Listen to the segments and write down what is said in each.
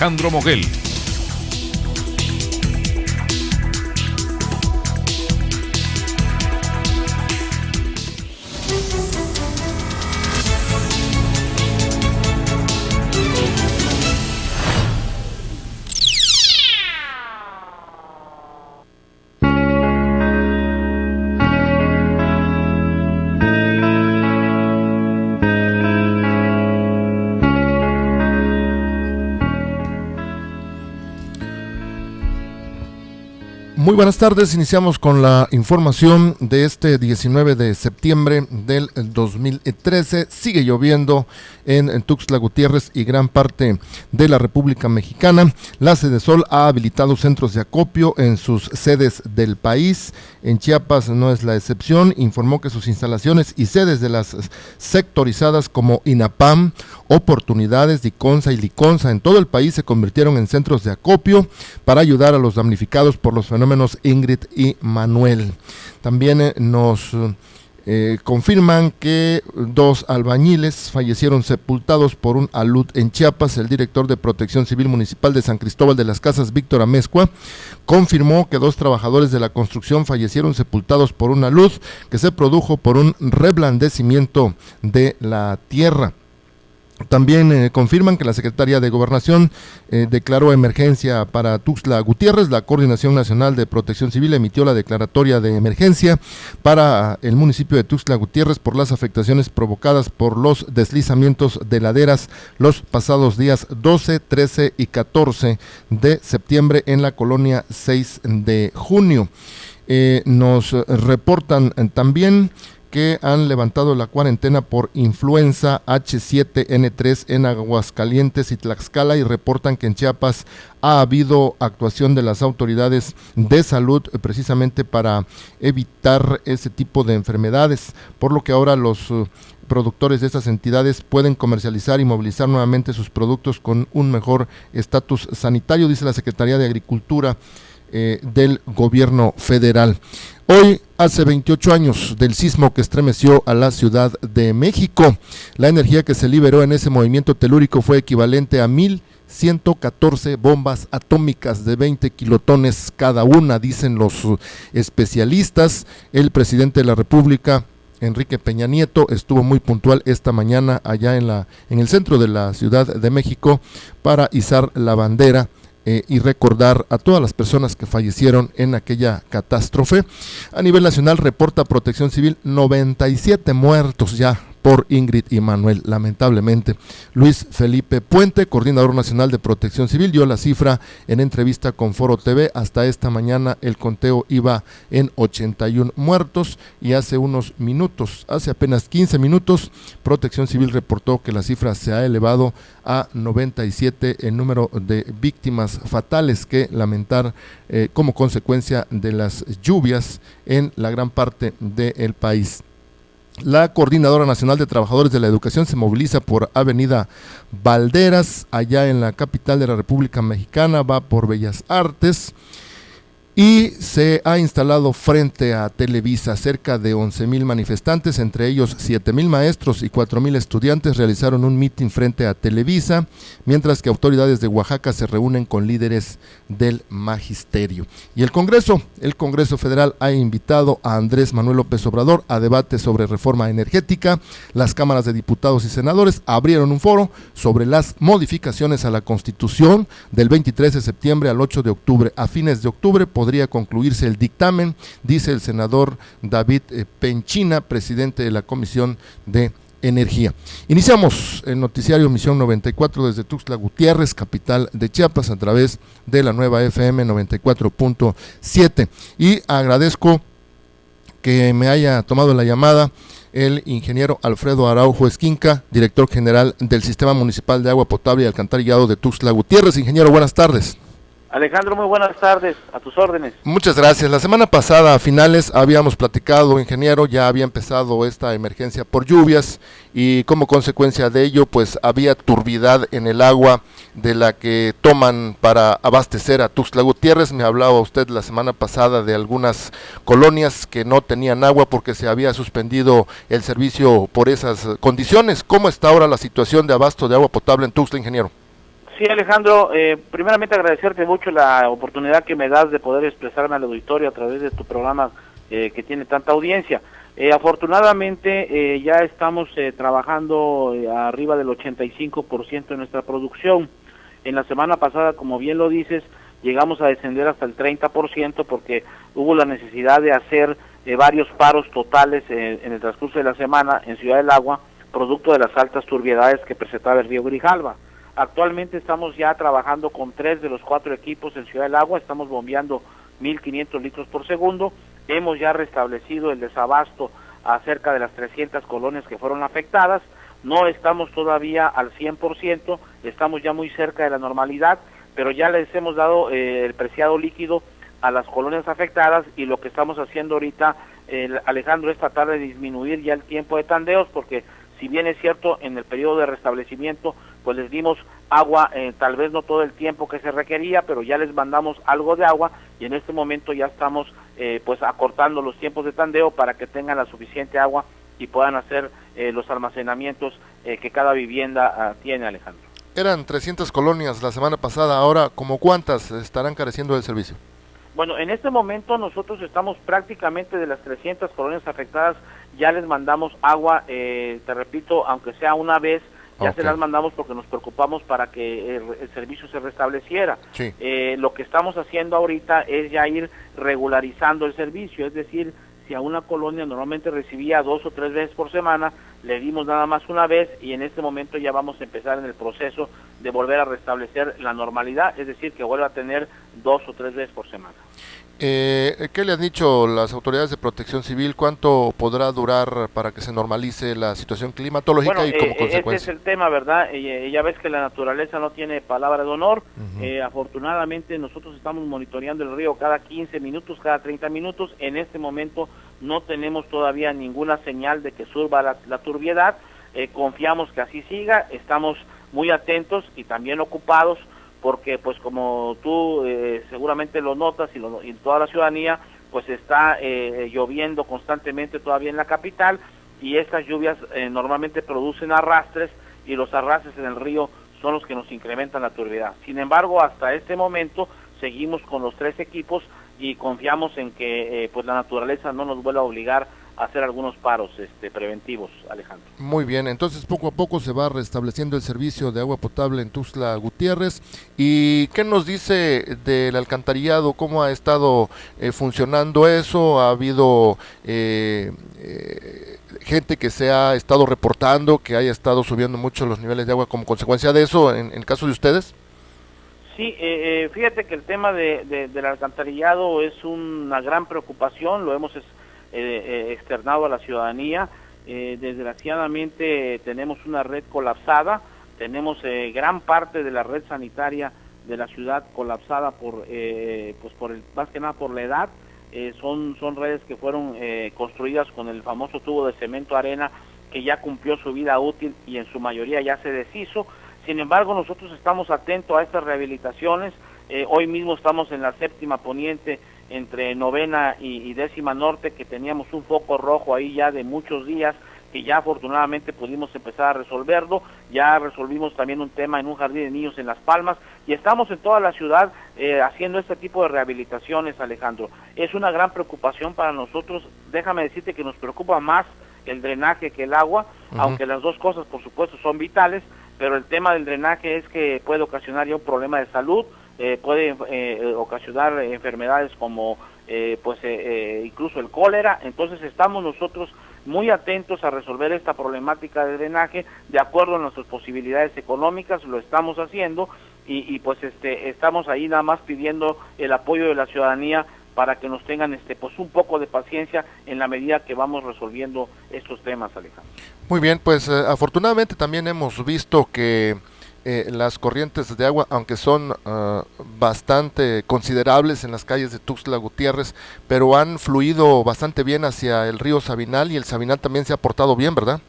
Alejandro Moguel. Muy buenas tardes, iniciamos con la información de este 19 de septiembre del 2013. Sigue lloviendo en Tuxtla Gutiérrez y gran parte de la República Mexicana. La Sedesol ha habilitado centros de acopio en sus sedes del país. En Chiapas no es la excepción. Informó que sus instalaciones y sedes de las sectorizadas como INAPAM, Oportunidades, Diconsa y Liconsa en todo el país se convirtieron en centros de acopio para ayudar a los damnificados por los fenómenos Ingrid y Manuel. También nos confirman que 2 albañiles fallecieron sepultados por un alud en Chiapas. El director de Protección Civil Municipal de San Cristóbal de las Casas, Víctor Amezcua, confirmó que 2 trabajadores de la construcción fallecieron sepultados por un alud que se produjo por un reblandecimiento de la tierra. También confirman que la Secretaría de Gobernación declaró emergencia para Tuxtla Gutiérrez. La Coordinación Nacional de Protección Civil emitió la declaratoria de emergencia para el municipio de Tuxtla Gutiérrez por las afectaciones provocadas por los deslizamientos de laderas los pasados días 12, 13 y 14 de septiembre en la colonia 6 de junio. Nos reportan también que han levantado la cuarentena por influenza H7N3 en Aguascalientes y Tlaxcala y reportan que en Chiapas ha habido actuación de las autoridades de salud precisamente para evitar ese tipo de enfermedades, por lo que ahora los productores de estas entidades pueden comercializar y movilizar nuevamente sus productos con un mejor estatus sanitario, dice la Secretaría de Agricultura del gobierno federal. Hoy hace 28 años del sismo que estremeció a la Ciudad de México. La energía que se liberó en ese movimiento telúrico fue equivalente a 1,114 bombas atómicas de 20 kilotones cada una, dicen los especialistas. El presidente de la República, Enrique Peña Nieto, estuvo muy puntual esta mañana allá en el centro de la Ciudad de México para izar la bandera y recordar a todas las personas que fallecieron en aquella catástrofe. A nivel nacional reporta Protección Civil 97 muertos ya por Ingrid y Manuel, lamentablemente. Luis Felipe Puente, coordinador nacional de Protección Civil, dio la cifra en entrevista con Foro TV. Hasta esta mañana el conteo iba en 81 muertos y hace apenas 15 minutos, Protección Civil reportó que la cifra se ha elevado a 97 el número de víctimas fatales que lamentar como consecuencia de las lluvias en la gran parte del país. La Coordinadora Nacional de Trabajadores de la Educación se moviliza por Avenida Valderas, allá en la capital de la República Mexicana, va por Bellas Artes y se ha instalado frente a Televisa. Cerca de 11,000 manifestantes, entre ellos 7,000 maestros y 4,000 estudiantes, realizaron un mitin frente a Televisa, mientras que autoridades de Oaxaca se reúnen con líderes del magisterio. Y el Congreso Federal ha invitado a Andrés Manuel López Obrador a debate sobre reforma energética. Las cámaras de diputados y senadores abrieron un foro sobre las modificaciones a la Constitución del 23 de septiembre al 8 de octubre. A fines de octubre podría concluirse el dictamen, dice el senador David Penchina, presidente de la Comisión de Energía. Iniciamos el noticiario Misión 94 desde Tuxtla Gutiérrez, capital de Chiapas, a través de la nueva FM 94.7, y agradezco que me haya tomado la llamada el ingeniero Alfredo Araujo Esquinca, director general del Sistema Municipal de Agua Potable y Alcantarillado de Tuxtla Gutiérrez. Ingeniero, buenas tardes. Alejandro, muy buenas tardes, a tus órdenes. Muchas gracias. La semana pasada, a finales, habíamos platicado, ingeniero, ya había empezado esta emergencia por lluvias y como consecuencia de ello, pues había turbidez en el agua de la que toman para abastecer a Tuxtla Gutiérrez. Me hablaba usted la semana pasada de algunas colonias que no tenían agua porque se había suspendido el servicio por esas condiciones. ¿Cómo está ahora la situación de abasto de agua potable en Tuxtla, ingeniero? Sí, Alejandro, primeramente agradecerte mucho la oportunidad que me das de poder expresarme al auditorio a través de tu programa que tiene tanta audiencia. Afortunadamente ya estamos trabajando arriba del 85% de nuestra producción. En la semana pasada, como bien lo dices, llegamos a descender hasta el 30% porque hubo la necesidad de hacer varios paros totales en el transcurso de la semana en Ciudad del Agua, producto de las altas turbiedades que presentaba el río Grijalva. Actualmente estamos ya trabajando con 3 de los 4 equipos en Ciudad del Agua, estamos bombeando 1.500 litros por segundo, hemos ya restablecido el desabasto a cerca de las 300 colonias que fueron afectadas, no estamos todavía al 100%, estamos ya muy cerca de la normalidad, pero ya les hemos dado el preciado líquido a las colonias afectadas y lo que estamos haciendo ahorita, Alejandro, es tratar de disminuir ya el tiempo de tandeos, porque si bien es cierto, en el periodo de restablecimiento, pues les dimos agua, tal vez no todo el tiempo que se requería, pero ya les mandamos algo de agua y en este momento ya estamos pues acortando los tiempos de tandeo para que tengan la suficiente agua y puedan hacer los almacenamientos que cada vivienda tiene, Alejandro. Eran 300 colonias la semana pasada, ahora, ¿como cuántas estarán careciendo del servicio? Bueno, en este momento nosotros estamos prácticamente de las 300 colonias afectadas, ya les mandamos agua, te repito, aunque sea una vez, ya se las mandamos porque nos preocupamos para que el servicio se restableciera. Sí. Lo que estamos haciendo ahorita es ya ir regularizando el servicio, es decir, si a una colonia normalmente recibía 2 o 3 veces por semana, le dimos nada más una vez y en este momento ya vamos a empezar en el proceso de volver a restablecer la normalidad, es decir, que vuelva a tener 2 o 3 veces por semana. ¿Qué le han dicho las autoridades de protección civil? ¿Cuánto podrá durar para que se normalice la situación climatológica y como consecuencia? Este es el tema, ¿verdad? Ya ves que la naturaleza no tiene palabra de honor. Afortunadamente nosotros estamos monitoreando el río cada 15 minutos, cada 30 minutos. En este momento no tenemos todavía ninguna señal de que surba la turbiedad. Confiamos que así siga. Estamos muy atentos y también ocupados porque pues como tú seguramente lo notas y toda la ciudadanía, pues está lloviendo constantemente todavía en la capital y estas lluvias normalmente producen arrastres y los arrastres en el río son los que nos incrementan la turbiedad. Sin embargo, hasta este momento seguimos con los 3 equipos y confiamos en que pues la naturaleza no nos vuelva a obligar a hacer algunos paros preventivos, Alejandro. Muy bien, entonces poco a poco se va restableciendo el servicio de agua potable en Tuxtla Gutiérrez. ¿Y qué nos dice del alcantarillado? ¿Cómo ha estado funcionando eso? ¿Ha habido gente que se ha estado reportando que haya estado subiendo mucho los niveles de agua como consecuencia de eso en el caso de ustedes? Sí, fíjate que el tema del alcantarillado es una gran preocupación, lo hemos externado a la ciudadanía. Desgraciadamente tenemos una red colapsada, tenemos gran parte de la red sanitaria de la ciudad colapsada más que nada por la edad. Son redes que fueron construidas con el famoso tubo de cemento arena que ya cumplió su vida útil y en su mayoría ya se deshizo. Sin embargo, nosotros estamos atentos a estas rehabilitaciones. Hoy mismo estamos en la 7ª poniente entre 9ª y 10ª norte, que teníamos un foco rojo ahí ya de muchos días, que ya afortunadamente pudimos empezar a resolverlo. Ya resolvimos también un tema en un jardín de niños en Las Palmas y estamos en toda la ciudad haciendo este tipo de rehabilitaciones, Alejandro. Es una gran preocupación para nosotros. Déjame decirte que nos preocupa más el drenaje que el agua, aunque las dos cosas por supuesto son vitales, pero el tema del drenaje es que puede ocasionar ya un problema de salud, puede ocasionar enfermedades como incluso el cólera. Entonces estamos nosotros muy atentos a resolver esta problemática de drenaje de acuerdo a nuestras posibilidades económicas, lo estamos haciendo y pues estamos ahí nada más pidiendo el apoyo de la ciudadanía para que nos tengan pues un poco de paciencia en la medida que vamos resolviendo estos temas, Alejandro. Muy bien, pues afortunadamente también hemos visto que las corrientes de agua, aunque son bastante considerables en las calles de Tuxtla Gutiérrez, pero han fluido bastante bien hacia el río Sabinal y el Sabinal también se ha portado bien, ¿verdad?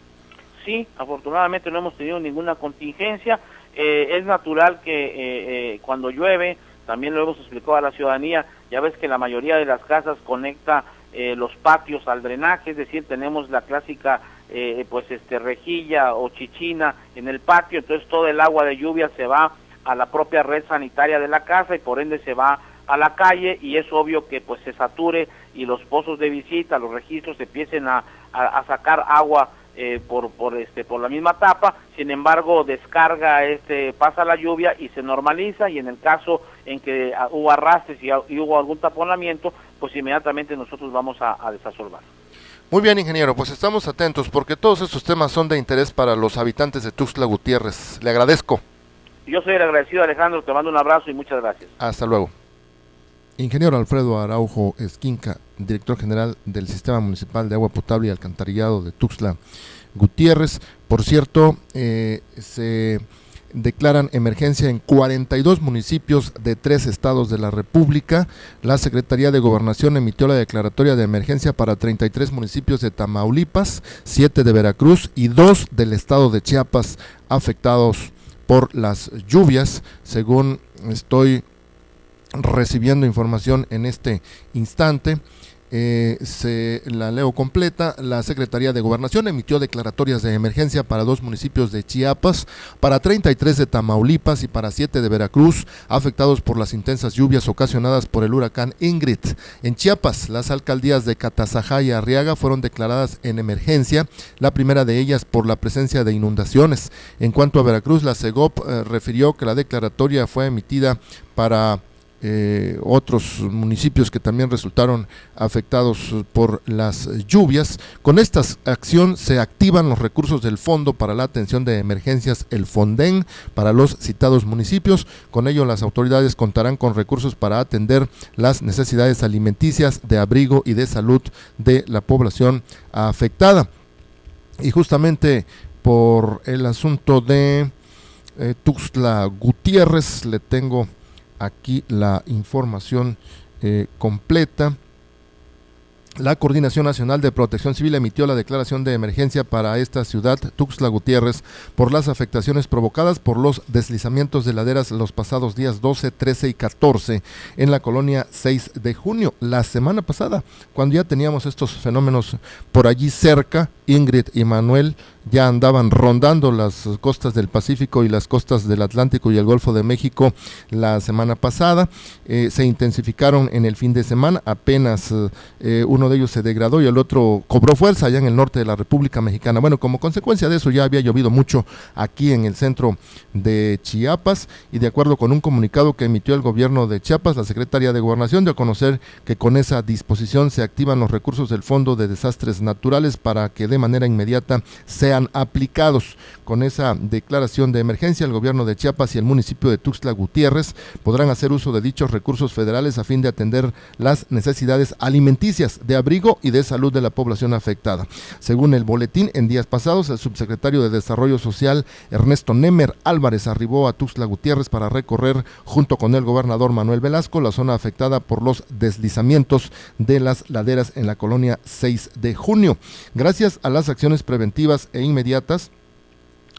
Sí, afortunadamente no hemos tenido ninguna contingencia. Es natural que cuando llueve, también lo hemos explicado a la ciudadanía, ya ves que la mayoría de las casas conecta los patios al drenaje, es decir, tenemos la clásica rejilla o chichina en el patio, entonces todo el agua de lluvia se va a la propia red sanitaria de la casa y por ende se va a la calle, y es obvio que pues se sature y los pozos de visita, los registros empiecen a sacar agua por la misma tapa. Sin embargo, pasa la lluvia y se normaliza, y en el caso en que hubo arrastres y hubo algún taponamiento, pues inmediatamente nosotros vamos a desasolvar. Muy bien, ingeniero, pues estamos atentos porque todos estos temas son de interés para los habitantes de Tuxtla Gutiérrez. Le agradezco. Yo soy el agradecido, Alejandro, te mando un abrazo y muchas gracias. Hasta luego. Ingeniero Alfredo Araujo Esquinca, director general del Sistema Municipal de Agua Potable y Alcantarillado de Tuxtla Gutiérrez. Por cierto, se declaran emergencia en 42 municipios de 3 estados de la República. La Secretaría de Gobernación emitió la declaratoria de emergencia para 33 municipios de Tamaulipas, 7 de Veracruz y 2 del estado de Chiapas afectados por las lluvias, según estoy recibiendo información en este instante. Se la leo completa. La Secretaría de Gobernación emitió declaratorias de emergencia para 2 municipios de Chiapas, para 33 de Tamaulipas y para 7 de Veracruz, afectados por las intensas lluvias ocasionadas por el huracán Ingrid. En Chiapas, las alcaldías de Catazajá y Arriaga fueron declaradas en emergencia, la primera de ellas por la presencia de inundaciones. En cuanto a Veracruz, la SEGOP refirió que la declaratoria fue emitida para otros municipios que también resultaron afectados por las lluvias. Con esta acción se activan los recursos del Fondo para la Atención de Emergencias, el FONDEN, para los citados municipios. Con ello, las autoridades contarán con recursos para atender las necesidades alimenticias, de abrigo y de salud de la población afectada. Y justamente por el asunto de Tuxtla Gutiérrez, le tengo aquí la información completa. La Coordinación Nacional de Protección Civil emitió la declaración de emergencia para esta ciudad, Tuxtla Gutiérrez, por las afectaciones provocadas por los deslizamientos de laderas los pasados días 12, 13 y 14 en la colonia 6 de junio. La semana pasada, cuando ya teníamos estos fenómenos por allí cerca, Ingrid y Manuel ya andaban rondando las costas del Pacífico y las costas del Atlántico y el Golfo de México la semana pasada. Se intensificaron en el fin de semana, apenas uno de ellos se degradó y el otro cobró fuerza allá en el norte de la República Mexicana. Bueno, como consecuencia de eso ya había llovido mucho aquí en el centro de Chiapas, y de acuerdo con un comunicado que emitió el gobierno de Chiapas, la Secretaría de Gobernación dio a conocer que con esa disposición se activan los recursos del Fondo de Desastres Naturales para que de manera inmediata sean aplicados. Con esa declaración de emergencia, el gobierno de Chiapas y el municipio de Tuxtla Gutiérrez podrán hacer uso de dichos recursos federales a fin de atender las necesidades alimenticias, de abrigo y de salud de la población afectada. Según el boletín, en días pasados, el subsecretario de Desarrollo Social, Ernesto Nemer Álvarez, arribó a Tuxtla Gutiérrez para recorrer, junto con el gobernador Manuel Velasco, la zona afectada por los deslizamientos de las laderas en la colonia 6 de junio. Gracias a las acciones preventivas e inmediatas,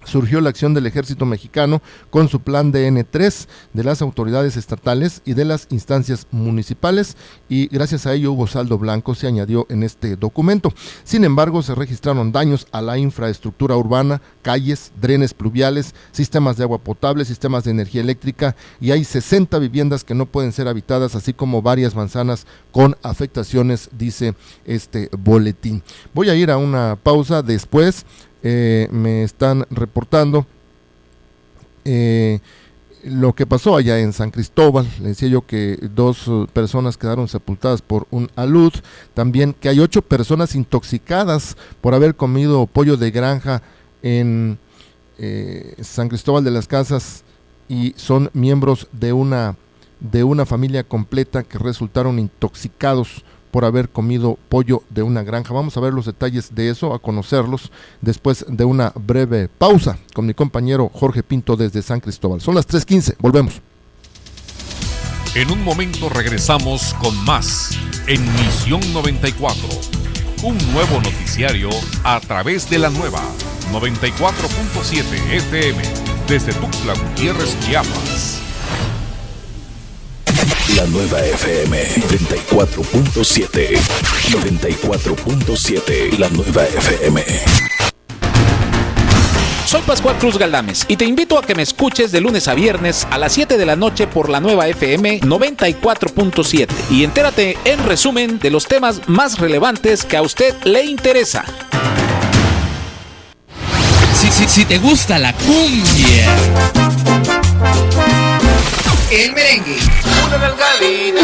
surgió la acción del Ejército Mexicano con su plan DN3, de las autoridades estatales y de las instancias municipales, y gracias a ello hubo saldo blanco, se añadió en este documento. Sin embargo, se registraron daños a la infraestructura urbana, calles, drenes pluviales, sistemas de agua potable, sistemas de energía eléctrica, y hay 60 viviendas que no pueden ser habitadas, así como varias manzanas con afectaciones, dice este boletín. Voy a ir a una pausa. Después me están reportando lo que pasó allá en San Cristóbal. Le decía yo que 2 personas quedaron sepultadas por un alud, también que hay 8 personas intoxicadas por haber comido pollo de granja en San Cristóbal de las Casas, y son miembros de una familia completa que resultaron intoxicados por haber comido pollo de una granja. Vamos a ver los detalles de eso, a conocerlos después de una breve pausa con mi compañero Jorge Pinto desde San Cristóbal. Son las 3:15, volvemos. En un momento regresamos con más en Misión 94, un nuevo noticiario a través de la nueva 94.7 FM desde Tuxtla Gutiérrez, Chiapas. La nueva FM 94.7. 94.7. La nueva FM. Soy Pascual Cruz Galdames y te invito a que me escuches de lunes a viernes a las 7 de la noche por la nueva FM 94.7 y entérate en resumen de los temas más relevantes que a usted le interesa. Si te gusta la cumbia, el merengue, una nalgadita,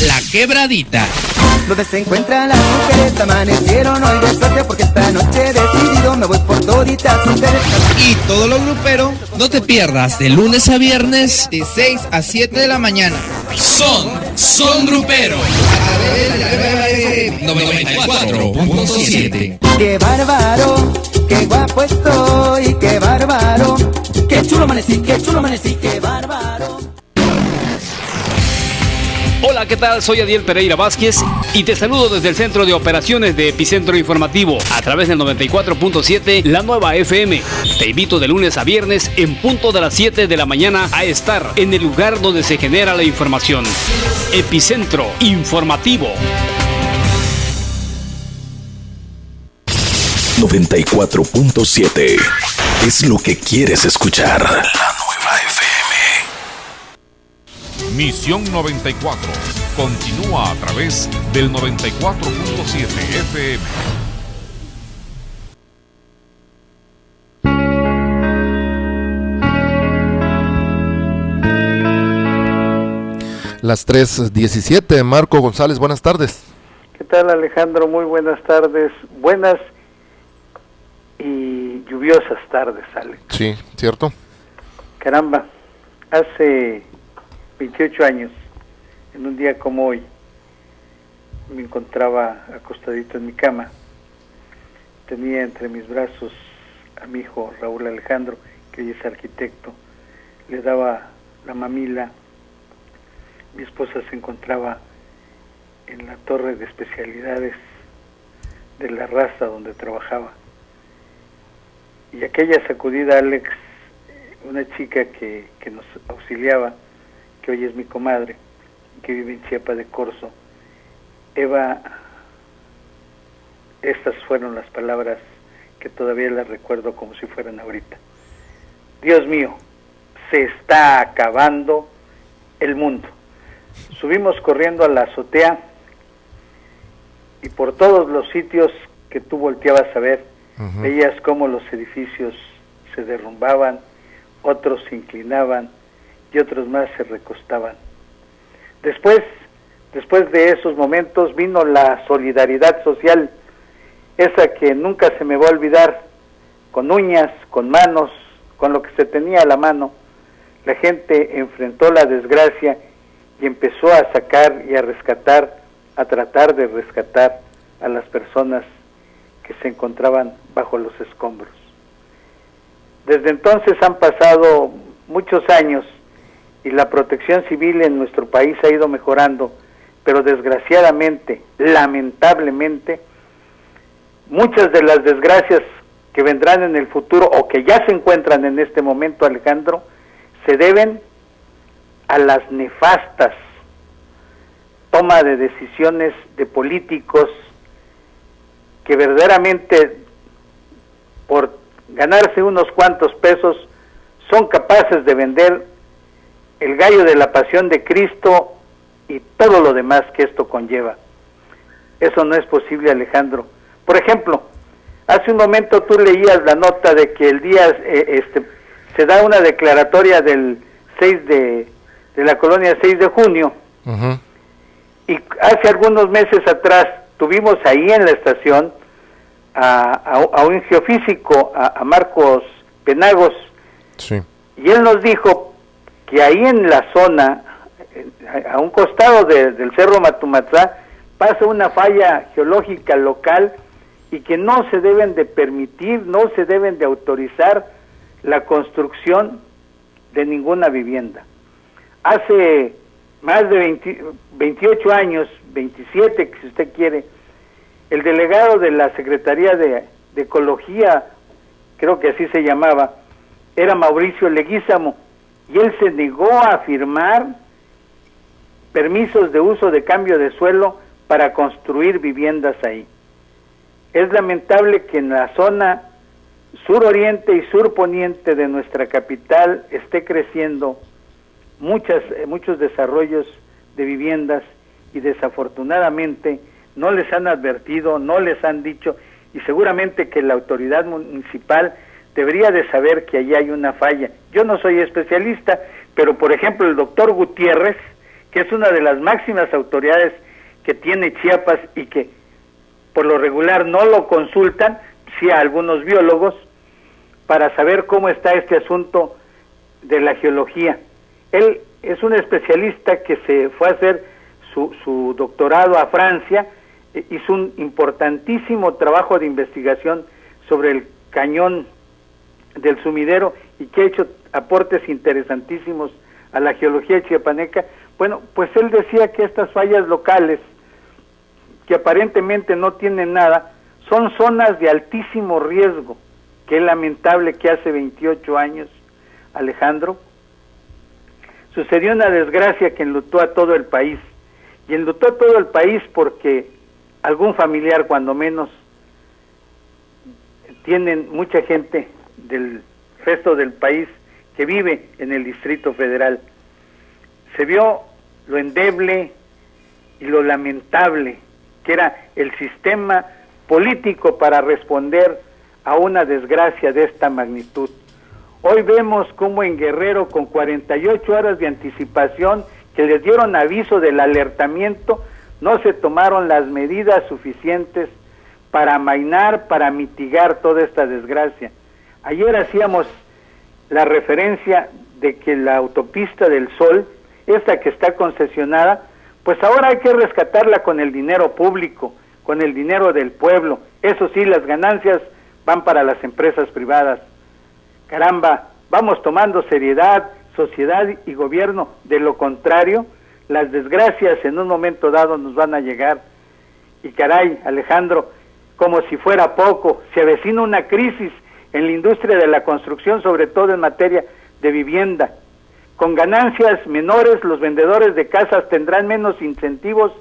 la quebradita, donde se encuentran las mujeres, amanecieron hoy de suerte porque esta noche he decidido me voy por toditas ustedes. Y todo lo grupero, no te pierdas de lunes a viernes de 6 a 7 de la mañana. Son grupero. A ver, 94.7. Qué bárbaro, qué guapo estoy, qué bárbaro, qué chulo amanecí, qué bárbaro. Hola, ¿qué tal? Soy Adiel Pereira Vázquez y te saludo desde el Centro de Operaciones de Epicentro Informativo a través del 94.7, la nueva FM. Te invito de lunes a viernes en punto de las 7 de la mañana a estar en el lugar donde se genera la información. Epicentro Informativo. 94.7 es lo que quieres escuchar. La nueva FM. Misión 94 continúa a través del 94.7 FM. Las 3:17. Marco González, buenas tardes. ¿Qué tal, Alejandro? Muy buenas tardes. Buenas y lluviosas tardes, Alex. Sí, ¿cierto? Caramba, hace 28 años, en un día como hoy, me encontraba acostadito en mi cama. Tenía entre mis brazos a mi hijo Raúl Alejandro, que hoy es arquitecto. Le daba la mamila. Mi esposa se encontraba en la torre de especialidades de la raza donde trabajaba. Y aquella sacudida, Alex, una chica que nos auxiliaba, que hoy es mi comadre, que vive en Chiapa de Corzo, Eva, estas fueron las palabras que todavía las recuerdo como si fueran ahorita. Dios mío, se está acabando el mundo. Subimos corriendo a la azotea y por todos los sitios que tú volteabas a ver, veías cómo los edificios se derrumbaban, otros se inclinaban y otros más se recostaban. Después de esos momentos vino la solidaridad social, esa que nunca se me va a olvidar, con uñas, con manos, con lo que se tenía a la mano. La gente enfrentó la desgracia y empezó a sacar y a rescatar, a tratar de rescatar a las personas que se encontraban bajo los escombros. Desde entonces han pasado muchos años y la protección civil en nuestro país ha ido mejorando, pero desgraciadamente, lamentablemente, muchas de las desgracias que vendrán en el futuro o que ya se encuentran en este momento, Alejandro, se deben a las nefastas toma de decisiones de políticos que verdaderamente por ganarse unos cuantos pesos son capaces de vender el gallo de la pasión de Cristo y todo lo demás que esto conlleva. Eso no es posible, Alejandro. Por ejemplo, hace un momento tú leías la nota de que el día se da una declaratoria del 6 de la colonia 6 de junio, y hace algunos meses atrás tuvimos ahí en la estación a un geofísico, a Marcos Penagos, sí. Y él nos dijo que ahí en la zona, a un costado del Cerro Matumatzá, pasa una falla geológica local y que no se deben de permitir, no se deben de autorizar la construcción de ninguna vivienda. Hace más de 28 años, 27 si usted quiere, el delegado de la Secretaría de Ecología, creo que así se llamaba, era Mauricio Leguízamo, y él se negó a firmar permisos de uso de cambio de suelo para construir viviendas ahí. Es lamentable que en la zona suroriente y surponiente de nuestra capital esté creciendo muchos desarrollos de viviendas y desafortunadamente no les han advertido, no les han dicho, y seguramente que la autoridad municipal debería de saber que allí hay una falla. Yo no soy especialista, pero por ejemplo el doctor Gutiérrez, que es una de las máximas autoridades que tiene Chiapas y que por lo regular no lo consultan, sí a algunos biólogos, para saber cómo está este asunto de la geología. Él es un especialista que se fue a hacer su doctorado a Francia, hizo un importantísimo trabajo de investigación sobre el cañón del Sumidero y que ha hecho aportes interesantísimos a la geología chiapaneca. Bueno, pues él decía que estas fallas locales, que aparentemente no tienen nada, son zonas de altísimo riesgo, que es lamentable que hace 28 años, Alejandro, sucedió una desgracia que enlutó a todo el país, y enlutó a todo el país porque algún familiar, cuando menos, tienen mucha gente del resto del país que vive en el Distrito Federal. Se vio lo endeble y lo lamentable que era el sistema político para responder a una desgracia de esta magnitud. Hoy vemos cómo en Guerrero, con 48 horas de anticipación que les dieron aviso del alertamiento, no se tomaron las medidas suficientes para amainar, para mitigar toda esta desgracia. Ayer hacíamos la referencia de que la autopista del Sol, esta que está concesionada, pues ahora hay que rescatarla con el dinero público, con el dinero del pueblo. Eso sí, las ganancias van para las empresas privadas. Caramba, vamos tomando seriedad, sociedad y gobierno. De lo contrario, las desgracias en un momento dado nos van a llegar. Y caray, Alejandro, como si fuera poco, se avecina una crisis en la industria de la construcción, sobre todo en materia de vivienda. Con ganancias menores, los vendedores de casas tendrán menos incentivos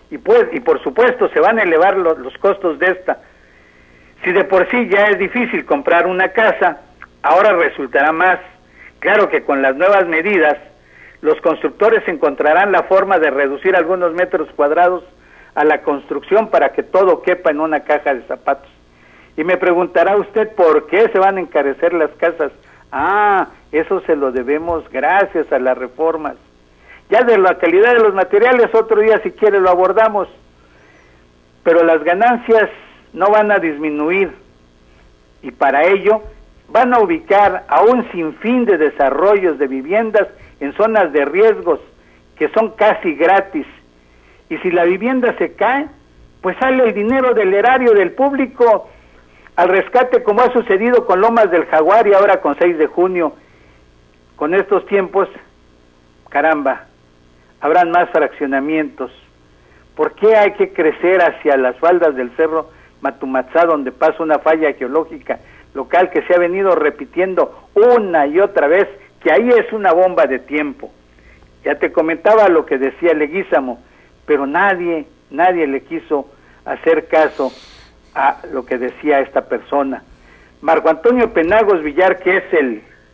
y por supuesto se van a elevar los costos de esta. Si de por sí ya es difícil comprar una casa, ahora resultará más. Claro que con las nuevas medidas, los constructores encontrarán la forma de reducir algunos metros cuadrados a la construcción para que todo quepa en una caja de zapatos. Y me preguntará usted por qué se van a encarecer las casas. Ah, eso se lo debemos gracias a las reformas. Ya de la calidad de los materiales, otro día si quiere lo abordamos. Pero las ganancias no van a disminuir. Y para ello van a ubicar a un sinfín de desarrollos de viviendas en zonas de riesgos que son casi gratis. Y si la vivienda se cae, pues sale el dinero del erario del público al rescate, como ha sucedido con Lomas del Jaguar y ahora con 6 de junio. Con estos tiempos, caramba, habrán más fraccionamientos. ¿Por qué hay que crecer hacia las faldas del Cerro Matumatzá, donde pasa una falla geológica local que se ha venido repitiendo una y otra vez, que ahí es una bomba de tiempo? Ya te comentaba lo que decía Leguízamo, pero nadie le quiso hacer caso a lo que decía esta persona. Marco Antonio Penagos Villar, que es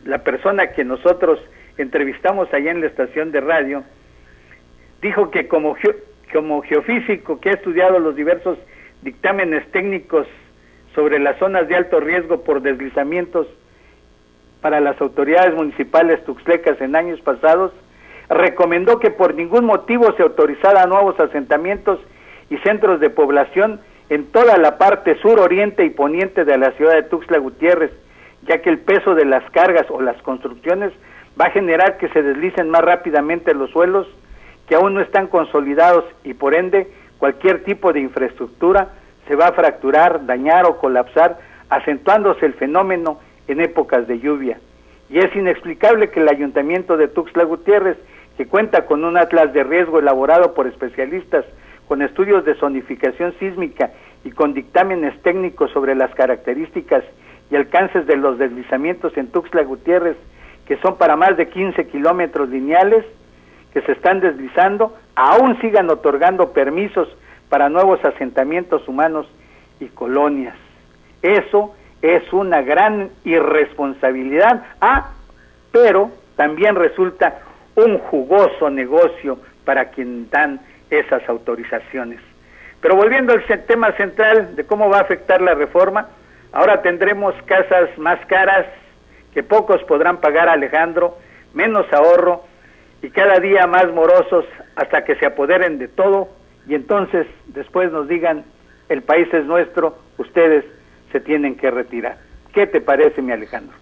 la persona que nosotros entrevistamos allá en la estación de radio, dijo que como geofísico que ha estudiado los diversos dictámenes técnicos sobre las zonas de alto riesgo por deslizamientos para las autoridades municipales tuxtlecas en años pasados, recomendó que por ningún motivo se autorizara nuevos asentamientos y centros de población en toda la parte sur, oriente y poniente de la ciudad de Tuxtla Gutiérrez, ya que el peso de las cargas o las construcciones va a generar que se deslicen más rápidamente los suelos que aún no están consolidados y por ende cualquier tipo de infraestructura se va a fracturar, dañar o colapsar, acentuándose el fenómeno en épocas de lluvia. Y es inexplicable que el Ayuntamiento de Tuxtla Gutiérrez, que cuenta con un atlas de riesgo elaborado por especialistas, con estudios de zonificación sísmica y con dictámenes técnicos sobre las características y alcances de los deslizamientos en Tuxtla Gutiérrez, que son para más de 15 kilómetros lineales que se están deslizando, aún sigan otorgando permisos para nuevos asentamientos humanos y colonias. Eso es una gran irresponsabilidad, pero también resulta un jugoso negocio para quien dan esas autorizaciones. Pero volviendo al tema central de cómo va a afectar la reforma, ahora tendremos casas más caras que pocos podrán pagar, Alejandro, menos ahorro y cada día más morosos hasta que se apoderen de todo y entonces después nos digan, el país es nuestro, ustedes se tienen que retirar. ¿Qué te parece, mi Alejandro?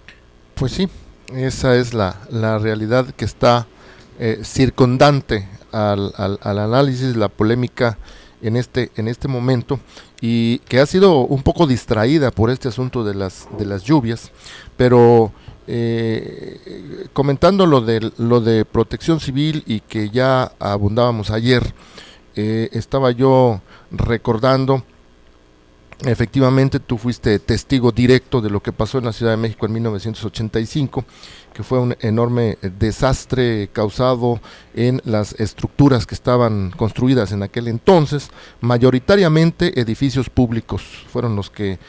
Pues sí, esa es la realidad que está circundante al análisis, la polémica en este momento, y que ha sido un poco distraída por este asunto de las lluvias, pero comentando lo de Protección Civil y que ya abundábamos ayer, estaba yo recordando. Efectivamente, tú fuiste testigo directo de lo que pasó en la Ciudad de México en 1985, que fue un enorme desastre causado en las estructuras que estaban construidas en aquel entonces. Mayoritariamente edificios públicos fueron los que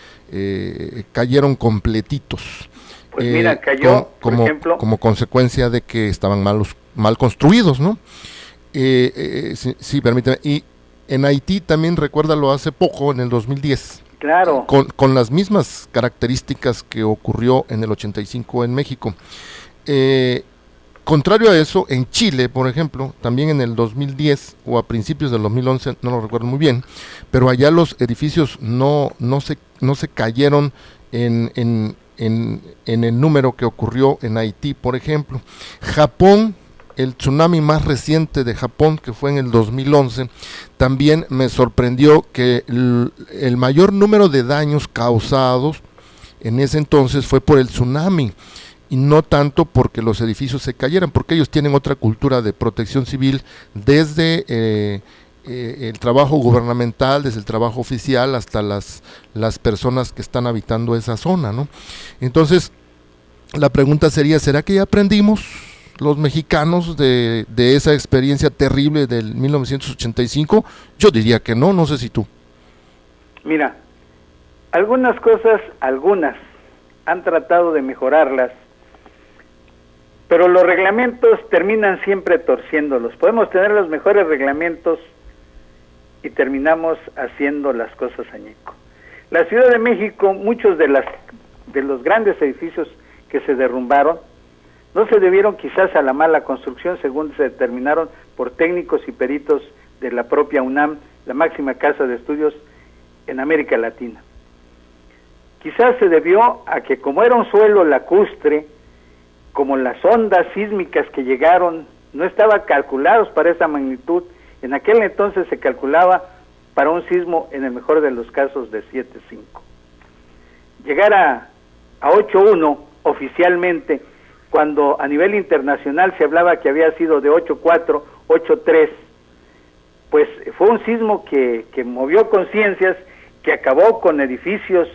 cayeron completitos. Pues mira, cayó, por ejemplo, como consecuencia de que estaban mal construidos, ¿no? Sí, permíteme. Y en Haití también, recuérdalo, hace poco, en el 2010. Claro. Con las mismas características que ocurrió en el 85 en México. Contrario a eso, en Chile, por ejemplo, también en el 2010 o a principios del 2011, no lo recuerdo muy bien, pero allá los edificios no se cayeron en el número que ocurrió en Haití, por ejemplo. Japón, el tsunami más reciente de Japón, que fue en el 2011, también me sorprendió que el mayor número de daños causados en ese entonces fue por el tsunami, y no tanto porque los edificios se cayeran, porque ellos tienen otra cultura de protección civil desde el trabajo gubernamental, desde el trabajo oficial hasta las personas que están habitando esa zona, ¿no? Entonces, la pregunta sería, ¿será que ya aprendimos los mexicanos de esa experiencia terrible del 1985? Yo diría que no sé si tú. Mira, algunas cosas, han tratado de mejorarlas, pero los reglamentos terminan siempre torciéndolos. Podemos tener los mejores reglamentos y terminamos haciendo las cosas añeco. La Ciudad de México, muchos de los grandes edificios que se derrumbaron, no se debieron quizás a la mala construcción, según se determinaron por técnicos y peritos de la propia UNAM, la máxima casa de estudios en América Latina. Quizás se debió a que como era un suelo lacustre, como las ondas sísmicas que llegaron no estaban calculados para esa magnitud, en aquel entonces se calculaba para un sismo en el mejor de los casos de 7.5. Llegar a 8.1 oficialmente, cuando a nivel internacional se hablaba que había sido de 8.4, 8.3, pues fue un sismo que movió conciencias, que acabó con edificios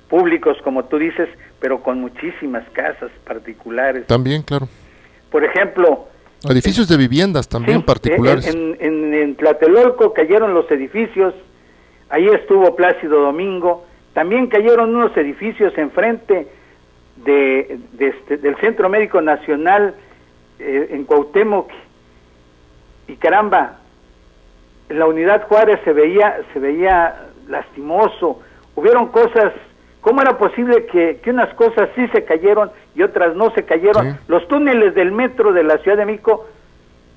públicos, como tú dices, pero con muchísimas casas particulares. También, claro. Por ejemplo, edificios de viviendas también, sí, particulares. En Tlatelolco cayeron los edificios, ahí estuvo Plácido Domingo, también cayeron unos edificios enfrente del Centro Médico Nacional en Cuauhtémoc, y caramba, en la Unidad Juárez se veía lastimoso. Hubieron cosas, ¿cómo era posible que unas cosas sí se cayeron y otras no se cayeron? Sí. Los túneles del metro de la Ciudad de México,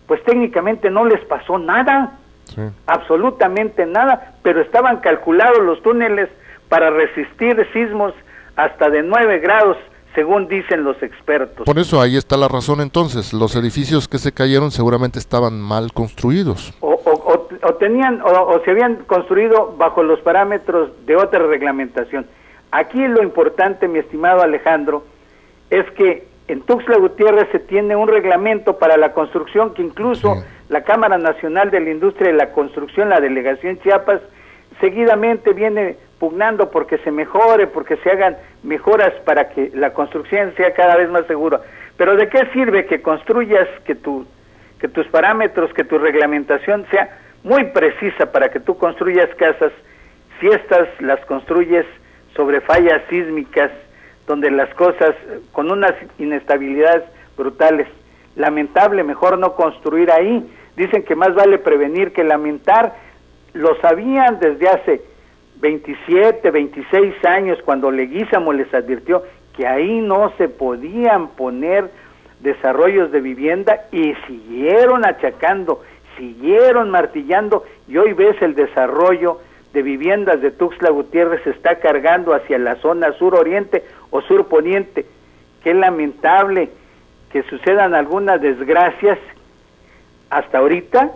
pues técnicamente no les pasó nada, sí, absolutamente nada, pero estaban calculados los túneles para resistir sismos hasta de 9 grados, según dicen los expertos. Por eso ahí está la razón entonces, los edificios que se cayeron seguramente estaban mal construidos. O se habían construido bajo los parámetros de otra reglamentación. Aquí lo importante, mi estimado Alejandro, es que en Tuxtla Gutiérrez se tiene un reglamento para la construcción que incluso sí, la Cámara Nacional de la Industria de la Construcción, la Delegación Chiapas, seguidamente viene pugnando porque se mejore, porque se hagan mejoras para que la construcción sea cada vez más segura. Pero ¿de qué sirve que construyas, que tus parámetros, que tu reglamentación sea muy precisa para que tú construyas casas, si estas las construyes sobre fallas sísmicas, donde las cosas con unas inestabilidades brutales. Lamentable, mejor no construir ahí. Dicen que más vale prevenir que lamentar. Lo sabían desde hace 27, 26 años, cuando Leguízamo les advirtió que ahí no se podían poner desarrollos de vivienda, y siguieron achacando, siguieron martillando, y hoy ves el desarrollo de viviendas de Tuxtla Gutiérrez se está cargando hacia la zona sur-oriente o sur-poniente. Qué lamentable que sucedan algunas desgracias. Hasta ahorita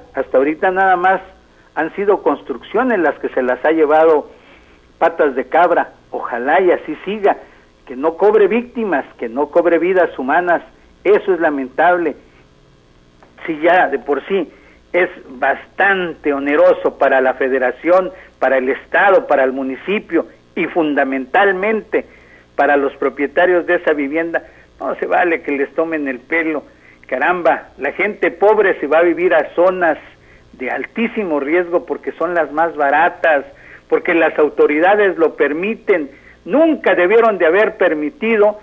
nada más han sido construcciones las que se las ha llevado patas de cabra. Ojalá y así siga, que no cobre víctimas, que no cobre vidas humanas. Eso es lamentable. Si ya de por sí es bastante oneroso para la federación, para el estado, para el municipio y fundamentalmente para los propietarios de esa vivienda, no se vale que les tomen el pelo. Caramba, la gente pobre se va a vivir a zonas de altísimo riesgo porque son las más baratas, porque las autoridades lo permiten. Nunca debieron de haber permitido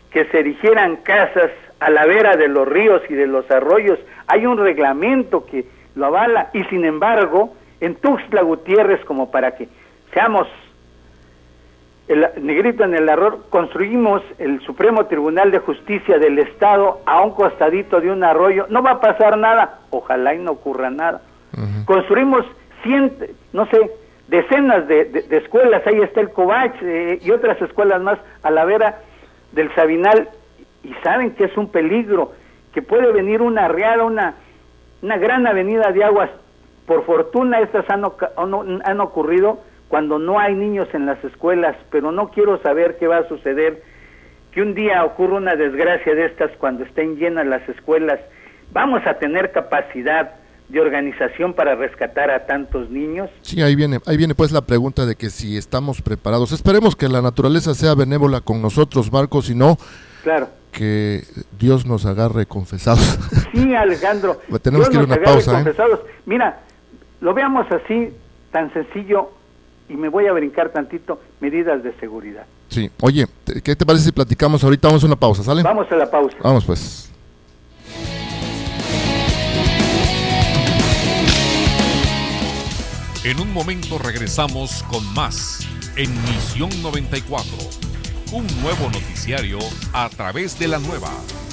que se erigieran casas a la vera de los ríos y de los arroyos. Hay un reglamento que lo avala, y sin embargo, en Tuxtla Gutiérrez, como para que seamos el negrito en el error, construimos el Supremo Tribunal de Justicia del Estado a un costadito de un arroyo. No va a pasar nada, ojalá y no ocurra nada. Construimos decenas de escuelas, ahí está el Covach y otras escuelas más a la vera del Sabinal, y saben que es un peligro, que puede venir una riada, una gran avenida de aguas. Por fortuna estas han ocurrido cuando no hay niños en las escuelas, pero no quiero saber qué va a suceder, que un día ocurra una desgracia de estas cuando estén llenas las escuelas. Vamos a tener capacidad de organización para rescatar a tantos niños. Sí, ahí viene pues la pregunta de que si estamos preparados. Esperemos que la naturaleza sea benévola con nosotros, Marcos, si no, claro, que Dios nos agarre confesados. Sí, Alejandro. Tenemos que ir a una pausa. Mira, lo veamos así, tan sencillo, y me voy a brincar tantito, medidas de seguridad. Sí, oye, ¿qué te parece si platicamos ahorita? Vamos a una pausa, ¿sale? Vamos a la pausa. Vamos pues. En un momento regresamos con más en Misión 94, un nuevo noticiario a través de la nueva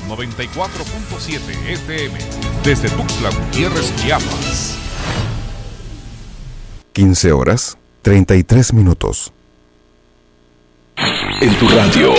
94.7 FM desde Tuxtla Gutiérrez, Chiapas. 15 horas, 33 minutos. En tu radio,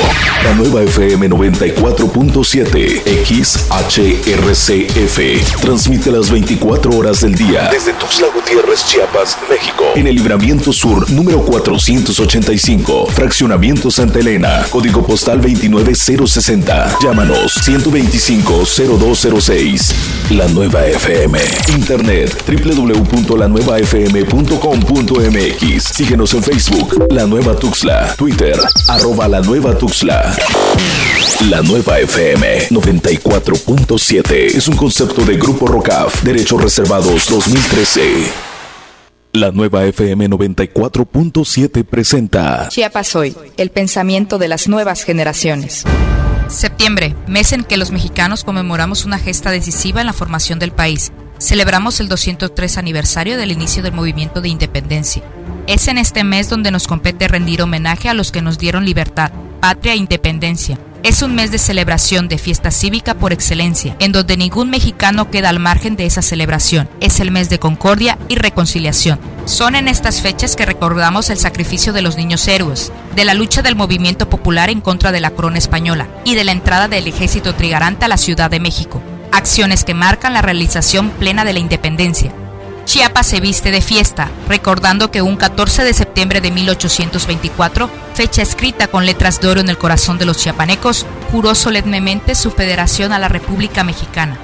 la nueva FM 94.7 XHRCF transmite las 24 horas del día desde Tuxtla Gutiérrez, Chiapas, México. En el Libramiento Sur, número 485, Fraccionamiento Santa Elena, código postal 29060. Llámanos 125-0206. La Nueva FM. Internet www.lanuevafm.com.mx. Síguenos en Facebook, La Nueva Tuxtla, Twitter, @La Nueva Tuxtla. La Nueva FM 94.7 es un concepto de Grupo Rocaf, Derechos Reservados 2013. La Nueva FM 94.7 presenta Chiapas Hoy, el pensamiento de las nuevas generaciones. Septiembre, mes en que los mexicanos conmemoramos una gesta decisiva en la formación del país. Celebramos el 203 aniversario del inicio del movimiento de independencia. Es en este mes donde nos compete rendir homenaje a los que nos dieron libertad, patria e independencia. Es un mes de celebración, de fiesta cívica por excelencia, en donde ningún mexicano queda al margen de esa celebración. Es el mes de concordia y reconciliación. Son en estas fechas que recordamos el sacrificio de los niños héroes, de la lucha del movimiento popular en contra de la corona española y de la entrada del ejército trigarante a la Ciudad de México. Acciones que marcan la realización plena de la independencia. Chiapas se viste de fiesta, recordando que un 14 de septiembre de 1824, fecha escrita con letras de oro en el corazón de los chiapanecos, juró solemnemente su federación a la República Mexicana.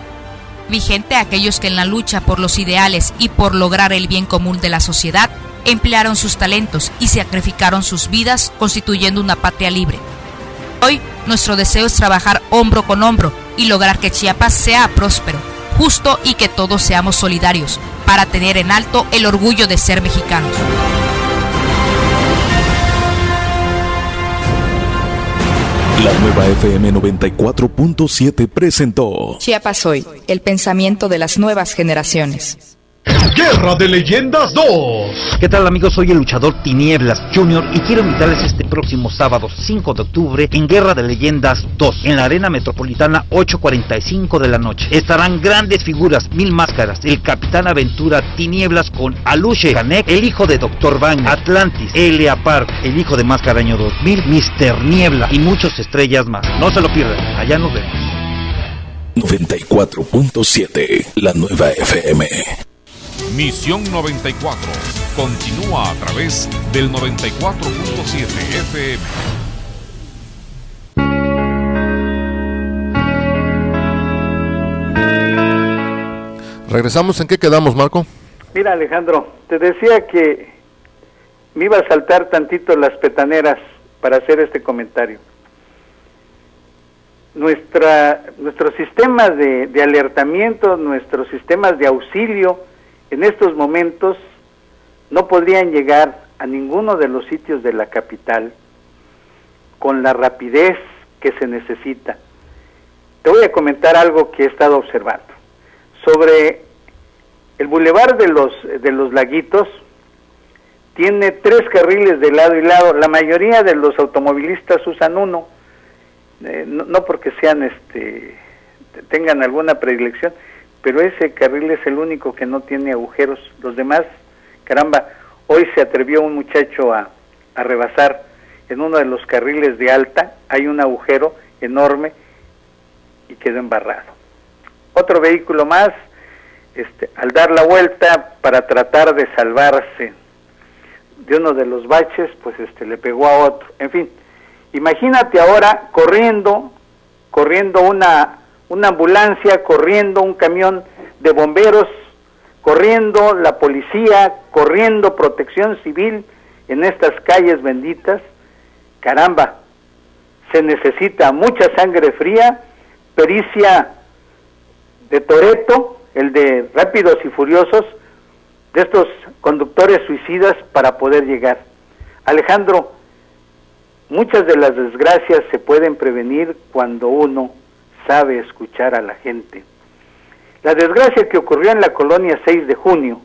Vigente a aquellos que en la lucha por los ideales y por lograr el bien común de la sociedad, emplearon sus talentos y sacrificaron sus vidas constituyendo una patria libre. Hoy, nuestro deseo es trabajar hombro con hombro y lograr que Chiapas sea próspero, justo y que todos seamos solidarios, para tener en alto el orgullo de ser mexicanos. La nueva FM 94.7 presentó Chiapas Hoy, el pensamiento de las nuevas generaciones. Guerra de Leyendas 2. ¿Qué tal, amigos? Soy el luchador Tinieblas Jr. y quiero invitarles este próximo sábado 5 de octubre en Guerra de Leyendas 2 en la Arena Metropolitana 8:45 de la noche. Estarán grandes figuras, 1000 máscaras, el Capitán Aventura Tinieblas con Aluche Canek, el hijo de Dr. Bang, Atlantis, Elia Park, el hijo de Máscara Año 2000, Mr. Niebla y muchas estrellas más. No se lo pierdan, allá nos vemos. 94.7, la nueva FM. Misión 94 continúa a través del 94.7 FM. Regresamos. ¿En qué quedamos, Marco? Mira, Alejandro, te decía que me iba a saltar tantito las petaneras para hacer este comentario. Nuestros sistemas de alertamiento, nuestros sistemas de auxilio en estos momentos no podrían llegar a ninguno de los sitios de la capital con la rapidez que se necesita. Te voy a comentar algo que he estado observando. Sobre el bulevar de los Laguitos, tiene 3 carriles de lado y lado. La mayoría de los automovilistas usan uno, no porque tengan alguna predilección, pero ese carril es el único que no tiene agujeros. Los demás, caramba, hoy se atrevió un muchacho a rebasar en uno de los carriles de alta, hay un agujero enorme y quedó embarrado. Otro vehículo más, al dar la vuelta para tratar de salvarse de uno de los baches, pues le pegó a otro. En fin, imagínate ahora corriendo una ambulancia, corriendo un camión de bomberos, corriendo la policía, corriendo protección civil en estas calles benditas. Caramba, se necesita mucha sangre fría, pericia de Toretto, el de Rápidos y Furiosos, de estos conductores suicidas para poder llegar. Alejandro, muchas de las desgracias se pueden prevenir cuando uno sabe escuchar a la gente. La desgracia que ocurrió en la colonia 6 de junio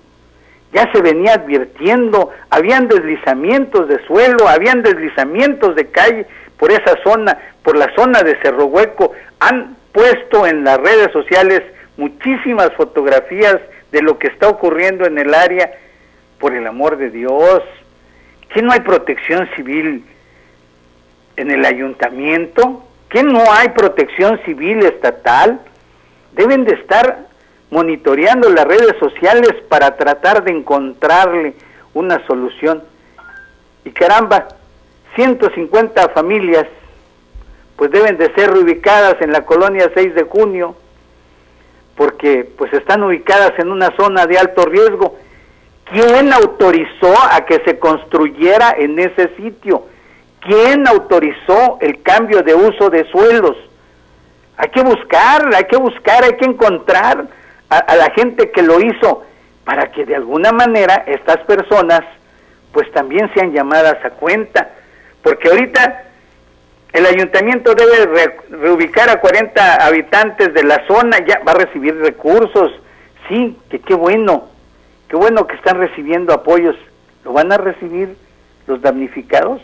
ya se venía advirtiendo, habían deslizamientos de suelo, habían deslizamientos de calle por esa zona, por la zona de Cerro Hueco. Han puesto en las redes sociales muchísimas fotografías de lo que está ocurriendo en el área. Por el amor de Dios, ¿que no hay protección civil en el ayuntamiento? ¿Que no hay protección civil estatal? Deben de estar monitoreando las redes sociales para tratar de encontrarle una solución. Y caramba, 150 familias pues deben de ser reubicadas en la colonia 6 de junio, porque pues están ubicadas en una zona de alto riesgo. ¿Quién autorizó a que se construyera en ese sitio? ¿Quién autorizó el cambio de uso de suelos? Hay que buscar, hay que encontrar a la gente que lo hizo, para que de alguna manera estas personas pues también sean llamadas a cuenta, porque ahorita el ayuntamiento debe reubicar a 40 habitantes de la zona, ya va a recibir recursos, sí, que qué bueno que están recibiendo apoyos. ¿Lo van a recibir los damnificados?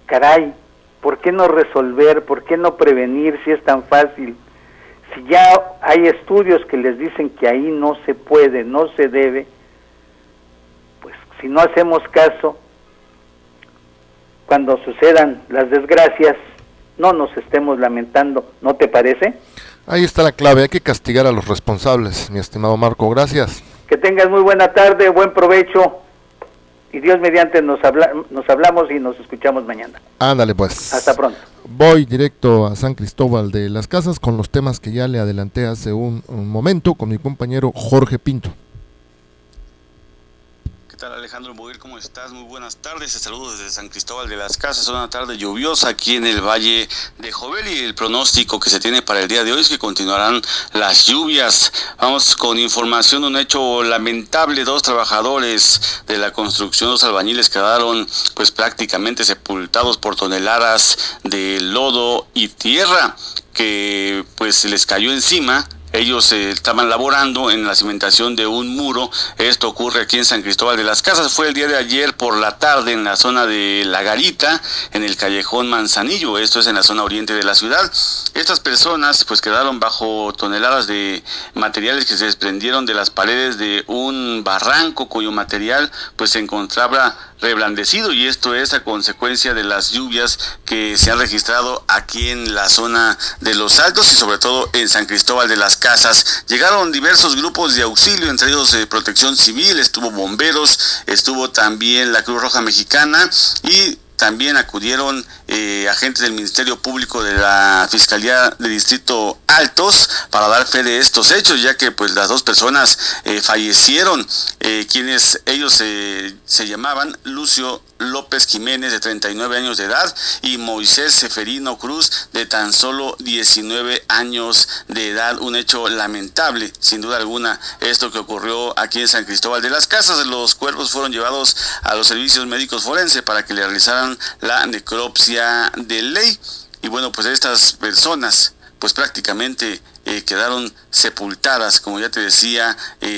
Caray, ¿por qué no resolver? ¿Por qué no prevenir si es tan fácil? Si ya hay estudios que les dicen que ahí no se puede, no se debe, pues si no hacemos caso, cuando sucedan las desgracias, no nos estemos lamentando, ¿no te parece? Ahí está la clave, hay que castigar a los responsables, mi estimado Marco, gracias. Que tengas muy buena tarde, buen provecho, y Dios mediante nos hablamos y nos escuchamos mañana. Ándale pues. Hasta pronto. Voy directo a San Cristóbal de las Casas con los temas que ya le adelanté hace un momento con mi compañero Jorge Pinto. tal, Alejandro Moguel? ¿Cómo estás? Muy buenas tardes. Te saludo desde San Cristóbal de las Casas. Una tarde lluviosa aquí en el Valle de Jovel, y el pronóstico que se tiene para el día de hoy es que continuarán las lluvias. Vamos con información de un hecho lamentable. 2 trabajadores de la construcción, 2 albañiles, quedaron pues prácticamente sepultados por toneladas de lodo y tierra que pues les cayó encima. Ellos estaban laborando en la cimentación de un muro. Esto ocurre aquí en San Cristóbal de las Casas. Fue el día de ayer por la tarde en la zona de La Garita, en el callejón Manzanillo. Esto es en la zona oriente de la ciudad. Estas personas pues quedaron bajo toneladas de materiales que se desprendieron de las paredes de un barranco cuyo material pues se encontraba reblandecido, y esto es a consecuencia de las lluvias que se han registrado aquí en la zona de Los Altos y sobre todo en San Cristóbal de las Casas. Llegaron diversos grupos de auxilio, entre ellos Protección Civil, estuvo bomberos, estuvo también la Cruz Roja Mexicana, y también acudieron agentes del Ministerio Público de la Fiscalía de Distrito Altos para dar fe de estos hechos, ya que pues las 2 personas fallecieron, quienes ellos se llamaban Lucio López Jiménez, de 39 años de edad, y Moisés Seferino Cruz, de tan solo 19 años de edad. Un hecho lamentable, sin duda alguna, esto que ocurrió aquí en San Cristóbal de las Casas. Los cuerpos fueron llevados a los servicios médicos forenses para que le realizaran la necropsia de ley. Y bueno, pues estas personas pues prácticamente quedaron sepultadas, como ya te decía,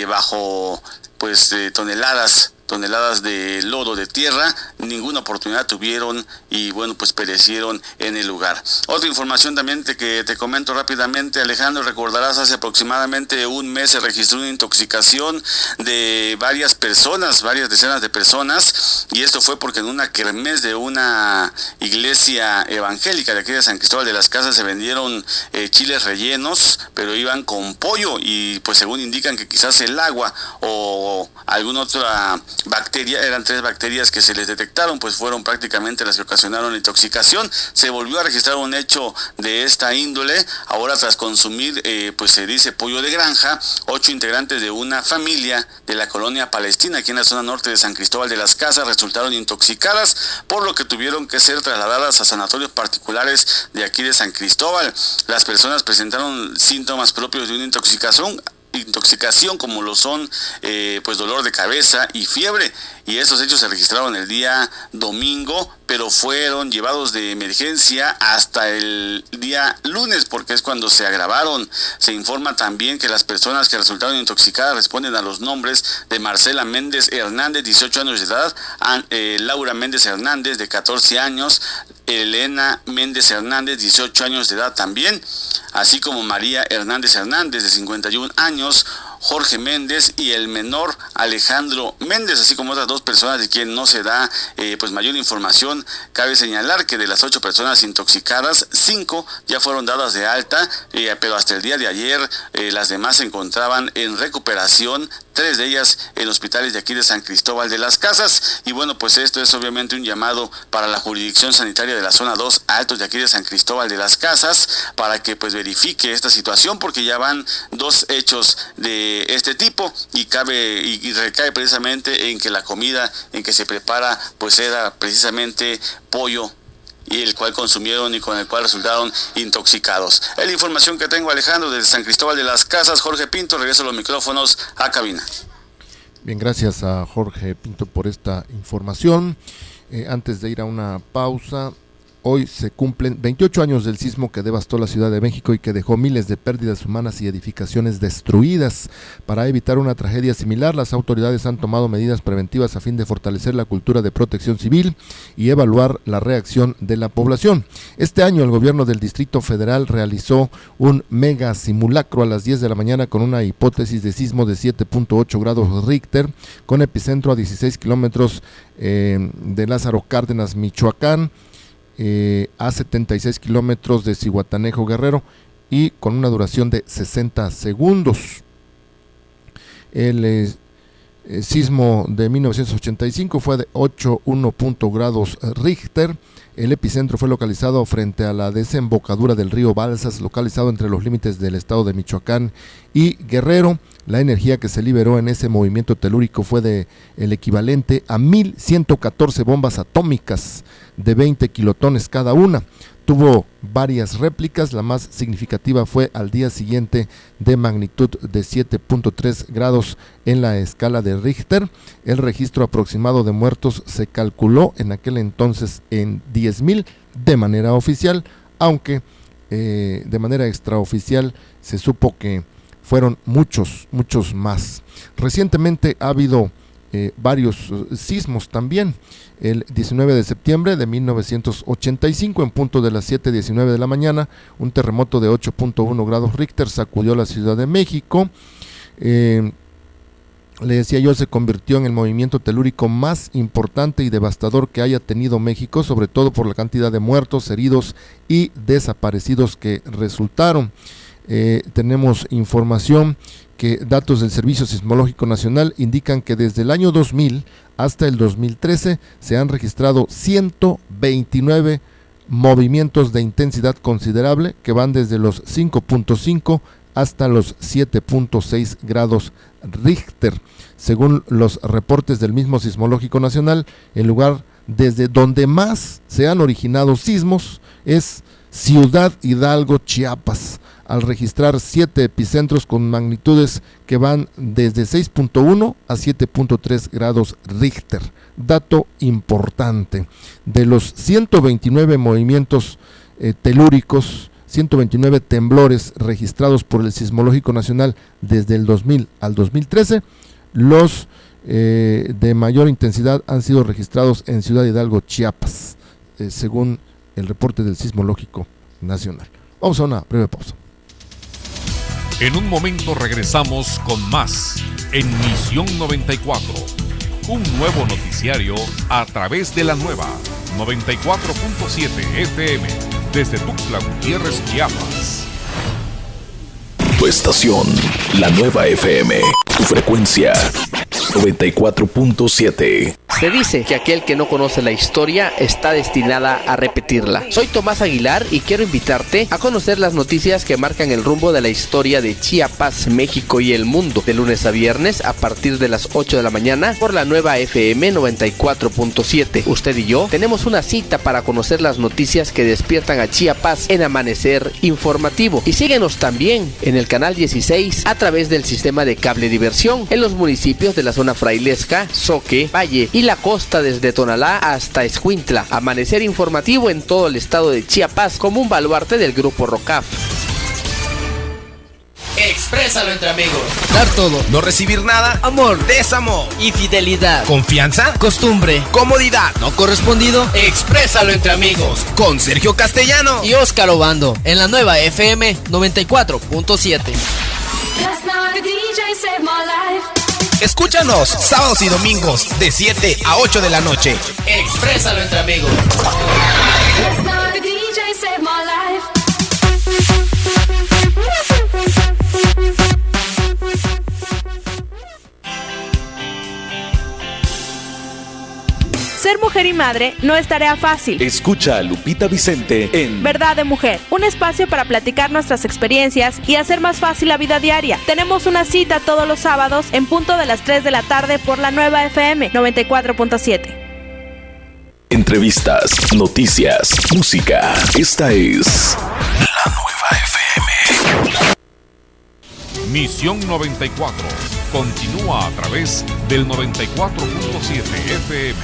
bajo pues toneladas de lodo, de tierra. Ninguna oportunidad tuvieron y bueno, pues perecieron en el lugar. Otra información también que te comento rápidamente, Alejandro, recordarás, hace aproximadamente un mes se registró una intoxicación de varias personas, varias decenas de personas, y esto fue porque en una kermés de una iglesia evangélica de aquí de San Cristóbal de las Casas se vendieron chiles rellenos, pero iban con pollo, y pues según indican que quizás el agua o alguna otra bacteria, eran 3 bacterias que se les detectaron, pues fueron prácticamente las que ocasionaron la intoxicación. Se volvió a registrar un hecho de esta índole, ahora tras consumir, pues se dice pollo de granja. 8 integrantes de una familia de la colonia Palestina, aquí en la zona norte de San Cristóbal de las Casas, resultaron intoxicadas, por lo que tuvieron que ser trasladadas a sanatorios particulares de aquí de San Cristóbal. Las personas presentaron síntomas propios de una intoxicación como lo son pues dolor de cabeza y fiebre, y esos hechos se registraron el día domingo, pero fueron llevados de emergencia hasta el día lunes, porque es cuando se agravaron. Se informa también que las personas que resultaron intoxicadas responden a los nombres de Marcela Méndez Hernández, 18 años de edad, Laura Méndez Hernández, de 14 años, Elena Méndez Hernández, 18 años de edad también, así como María Hernández Hernández, de 51 años, Jorge Méndez y el menor Alejandro Méndez, así como otras 2 personas de quien no se da pues mayor información. Cabe señalar que de las 8 personas intoxicadas, 5 ya fueron dadas de alta, pero hasta el día de ayer las demás se encontraban en recuperación, 3 de ellas en hospitales de aquí de San Cristóbal de las Casas. Y bueno, pues esto es obviamente un llamado para la jurisdicción sanitaria de la zona 2 Altos de aquí de San Cristóbal de las Casas para que pues verifique esta situación, porque ya van 2 hechos de este tipo, y recae precisamente en que la comida en que se prepara pues era precisamente pollo, y el cual consumieron y con el cual resultaron intoxicados. Es la información que tengo, Alejandro, desde San Cristóbal de las Casas. Jorge Pinto, regreso los micrófonos a cabina. Bien, gracias a Jorge Pinto por esta información. Antes de ir a una pausa, hoy se cumplen 28 años del sismo que devastó la Ciudad de México y que dejó miles de pérdidas humanas y edificaciones destruidas. Para evitar una tragedia similar, las autoridades han tomado medidas preventivas a fin de fortalecer la cultura de protección civil y evaluar la reacción de la población. Este año el gobierno del Distrito Federal realizó un mega simulacro a las 10 de la mañana con una hipótesis de sismo de 7.8 grados Richter, con epicentro a 16 kilómetros de Lázaro Cárdenas, Michoacán, a 76 kilómetros de Zihuatanejo, Guerrero, y con una duración de 60 segundos. El sismo de 1985 fue de 8.1 grados Richter. El epicentro fue localizado frente a la desembocadura del río Balsas, localizado entre los límites del estado de Michoacán y Guerrero, La energía que se liberó en ese movimiento telúrico fue de el equivalente a 1.114 bombas atómicas de 20 kilotones cada una. Tuvo varias réplicas, la más significativa fue al día siguiente de magnitud de 7.3 grados en la escala de Richter. El registro aproximado de muertos se calculó en aquel entonces en 10,000 de manera oficial, aunque de manera extraoficial se supo que fueron muchos más. Recientemente ha habido varios sismos también. El 19 de septiembre de 1985, en punto de las 7:19 de la mañana, un terremoto de 8.1 grados Richter sacudió la Ciudad de México. Le decía yo, se convirtió en el movimiento telúrico más importante y devastador que haya tenido México, sobre todo por la cantidad de muertos, heridos y desaparecidos que resultaron. Tenemos información que datos del Servicio Sismológico Nacional indican que desde el año 2000 hasta el 2013 se han registrado 129 movimientos de intensidad considerable que van desde los 5.5 hasta los 7.6 grados Richter. Según los reportes del mismo Sismológico Nacional, el lugar desde donde más se han originado sismos es Ciudad Hidalgo, Chiapas, al registrar 7 epicentros con magnitudes que van desde 6.1 a 7.3 grados Richter. Dato importante, de los 129 movimientos telúricos, 129 temblores registrados por el Sismológico Nacional desde el 2000 al 2013, los de mayor intensidad han sido registrados en Ciudad Hidalgo, Chiapas, según el reporte del Sismológico Nacional. Vamos a una breve pausa. En un momento regresamos con más en Misión 94, un nuevo noticiario a través de la nueva 94.7 FM desde Tuxtla Gutiérrez, Chiapas. Tu estación, la nueva FM, tu frecuencia 94.7. Se dice que aquel que no conoce la historia está destinada a repetirla. Soy Tomás Aguilar y quiero invitarte a conocer las noticias que marcan el rumbo de la historia de Chiapas, México y el mundo, de lunes a viernes a partir de las 8 de la mañana por la nueva FM 94.7. Usted y yo tenemos una cita para conocer las noticias que despiertan a Chiapas en Amanecer Informativo. Y síguenos también en el canal 16 a través del sistema de cable diversión en los municipios de la zona frailesca, Zoque, Valle y la costa desde Tonalá hasta Escuintla. Amanecer Informativo en todo el estado de Chiapas como un baluarte del grupo ROCAF. Exprésalo entre amigos. Dar todo, no recibir nada. Amor, desamor. infidelidad, Confianza, costumbre, comodidad. no correspondido. Exprésalo entre amigos. Con Sergio Castellano Y Óscar Obando en la nueva FM 94.7. Escúchanos sábados y domingos de 7 a 8 de la noche. Exprésalo entre amigos. Ser mujer y madre no es tarea fácil. Escucha a Lupita Vicente en Verdad de Mujer, un espacio para platicar nuestras experiencias y hacer más fácil la vida diaria. Tenemos una cita todos los sábados en punto de las 3 de la tarde por la nueva FM 94.7. entrevistas, noticias, música. Esta es la nueva FM. Misión 94 continúa a través del 94.7 FM.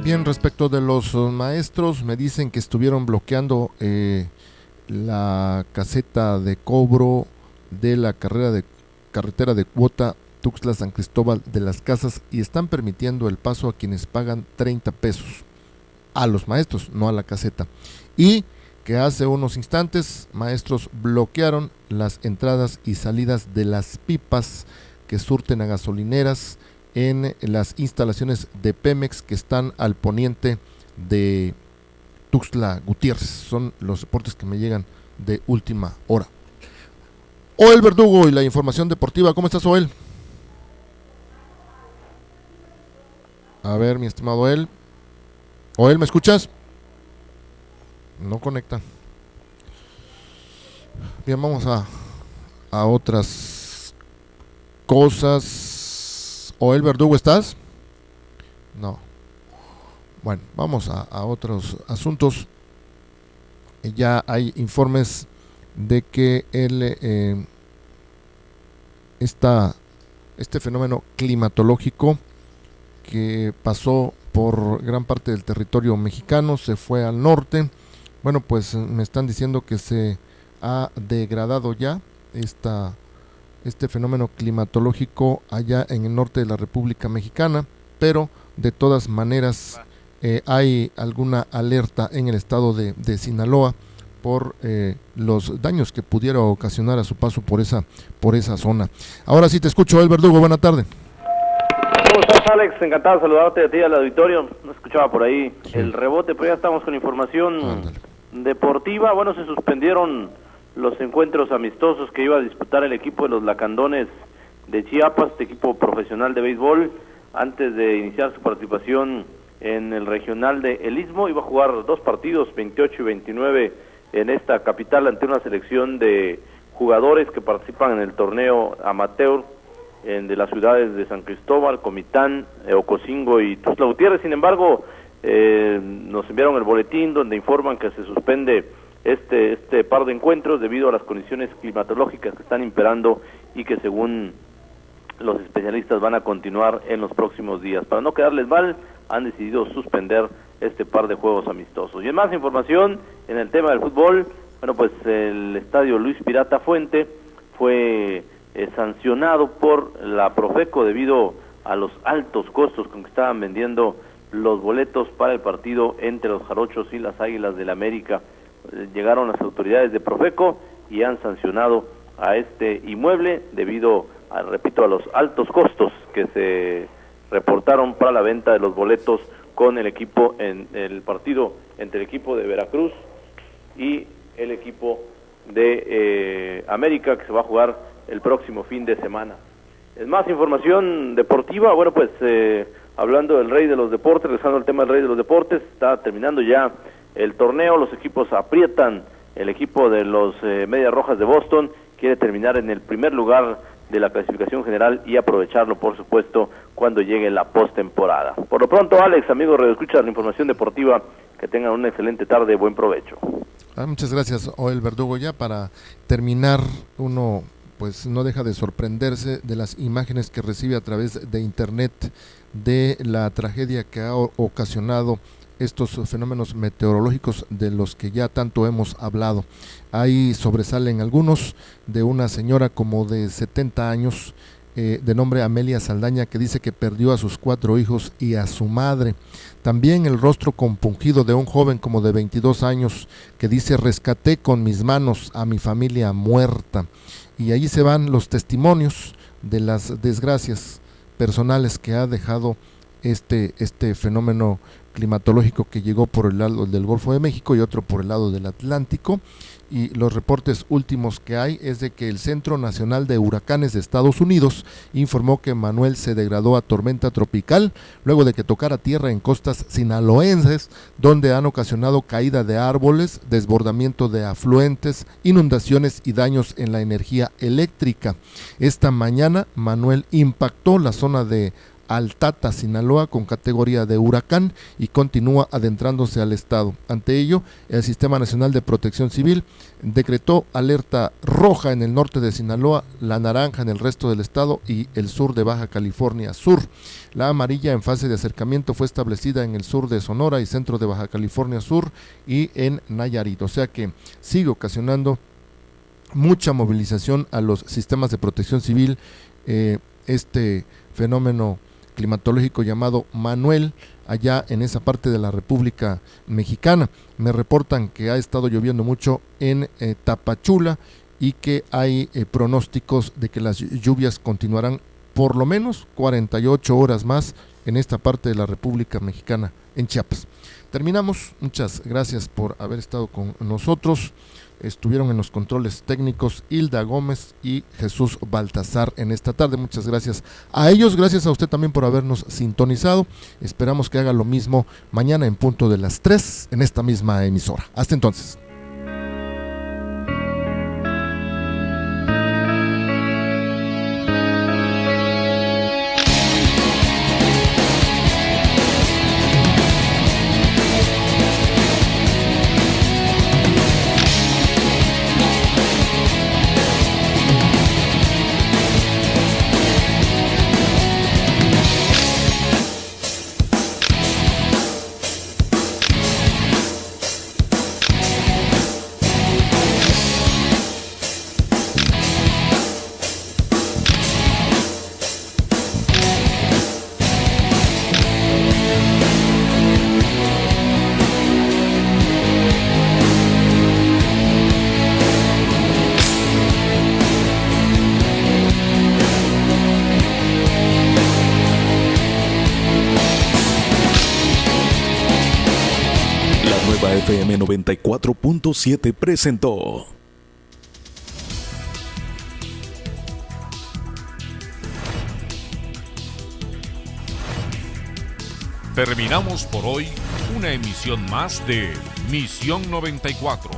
Bien, respecto de los maestros, me dicen que estuvieron bloqueando la caseta de cobro de la carretera de cuota Tuxtla San Cristóbal de las Casas y están permitiendo el paso a quienes pagan 30 pesos a los maestros, no a la caseta. Y que hace unos instantes maestros bloquearon las entradas y salidas de las pipas que surten a gasolineras en las instalaciones de Pemex que están al poniente de Tuxtla Gutiérrez. Son los reportes que me llegan de última hora. Oel Verdugo y la información deportiva. ¿Cómo estás, Oel? A ver, mi estimado Oel. Oel, ¿me escuchas? No conecta. Bien, vamos a otras cosas. ¿O el Verdugo estás? No. Bueno, vamos a otros asuntos. Ya hay informes de que este fenómeno climatológico que pasó por gran parte del territorio mexicano, se fue al norte. Bueno, pues me están diciendo que se ha degradado ya este fenómeno climatológico allá en el norte de la República Mexicana, pero de todas maneras hay alguna alerta en el estado de Sinaloa por los daños que pudiera ocasionar a su paso por esa zona. Ahora sí te escucho, El Verdugo, buena tarde. ¿Cómo estás, Alex? Encantado de saludarte a ti y al auditorio. No escuchaba por ahí el rebote, pero ya estamos con información deportiva. Bueno, se suspendieron los encuentros amistosos que iba a disputar el equipo de los Lacandones de Chiapas, este equipo profesional de béisbol, antes de iniciar su participación en el regional de El Istmo. Iba a jugar 2 partidos, 28 y 29, en esta capital ante una selección de jugadores que participan en el torneo amateur de las ciudades de San Cristóbal, Comitán, Ocosingo y Tuxtla Gutiérrez. Sin embargo, nos enviaron el boletín donde informan que se suspende este par de encuentros debido a las condiciones climatológicas que están imperando y que según los especialistas van a continuar en los próximos días. Para no quedarles mal, han decidido suspender este par de juegos amistosos. Y en más información, en el tema del fútbol, bueno, pues el estadio Luis Pirata Fuente fue sancionado por la Profeco debido a los altos costos con que estaban vendiendo los boletos para el partido entre los Jarochos y las Águilas del América. Llegaron las autoridades de Profeco y han sancionado a este inmueble debido a, repito, a los altos costos que se reportaron para la venta de los boletos con el equipo en el partido entre el equipo de Veracruz y el equipo de América, que se va a jugar el próximo fin de semana. Es más información deportiva. Bueno, pues hablando del rey de los deportes, regresando al tema del rey de los deportes, está terminando ya el torneo, los equipos aprietan. El equipo de los Medias Rojas de Boston quiere terminar en el primer lugar de la clasificación general y aprovecharlo, por supuesto, cuando llegue la postemporada. Por lo pronto, Alex, amigos, redescucha la información deportiva, que tengan una excelente tarde, buen provecho. Muchas gracias, Oel Verdugo. Ya para terminar, uno pues no deja de sorprenderse de las imágenes que recibe a través de internet de la tragedia que ha ocasionado estos fenómenos meteorológicos de los que ya tanto hemos hablado. Ahí sobresalen algunos de una señora como de 70 años, de nombre Amelia Saldaña, que dice que perdió a sus 4 hijos y a su madre. También el rostro compungido de un joven como de 22 años que dice: rescaté con mis manos a mi familia muerta. Y allí se van los testimonios de las desgracias personales que ha dejado este fenómeno climatológico que llegó por el lado del Golfo de México y otro por el lado del Atlántico. Y los reportes últimos que hay es de que el Centro Nacional de Huracanes de Estados Unidos informó que Manuel se degradó a tormenta tropical luego de que tocara tierra en costas sinaloenses, donde han ocasionado caída de árboles, desbordamiento de afluentes, inundaciones y daños en la energía eléctrica. Esta mañana Manuel impactó la zona de Altata, Sinaloa, con categoría de huracán y continúa adentrándose al estado. Ante ello, el Sistema Nacional de Protección Civil decretó alerta roja en el norte de Sinaloa, la naranja en el resto del estado y el sur de Baja California Sur. La amarilla en fase de acercamiento fue establecida en el sur de Sonora y centro de Baja California Sur y en Nayarit. O sea que sigue ocasionando mucha movilización a los sistemas de protección civil este fenómeno climatológico llamado Manuel, allá en esa parte de la República Mexicana. Me reportan que ha estado lloviendo mucho en Tapachula y que hay pronósticos de que las lluvias continuarán por lo menos 48 horas más en esta parte de la República Mexicana, en Chiapas. Terminamos, muchas gracias por haber estado con nosotros. Estuvieron en los controles técnicos Hilda Gómez y Jesús Baltazar en esta tarde. Muchas gracias a ellos, gracias a usted también por habernos sintonizado. Esperamos que haga lo mismo mañana en punto de las 3 en esta misma emisora. Hasta entonces. FM 94.7 presentó. Terminamos por hoy una emisión más de Misión 94,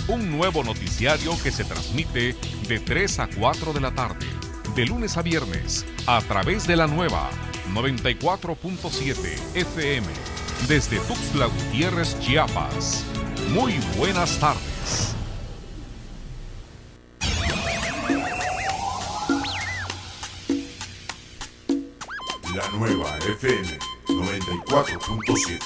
un nuevo noticiario que se transmite de 3 a 4 de la tarde, de lunes a viernes, a través de la nueva 94.7 FM, desde Tuxtla Gutiérrez, Chiapas. Muy buenas tardes. La nueva FM 94.7.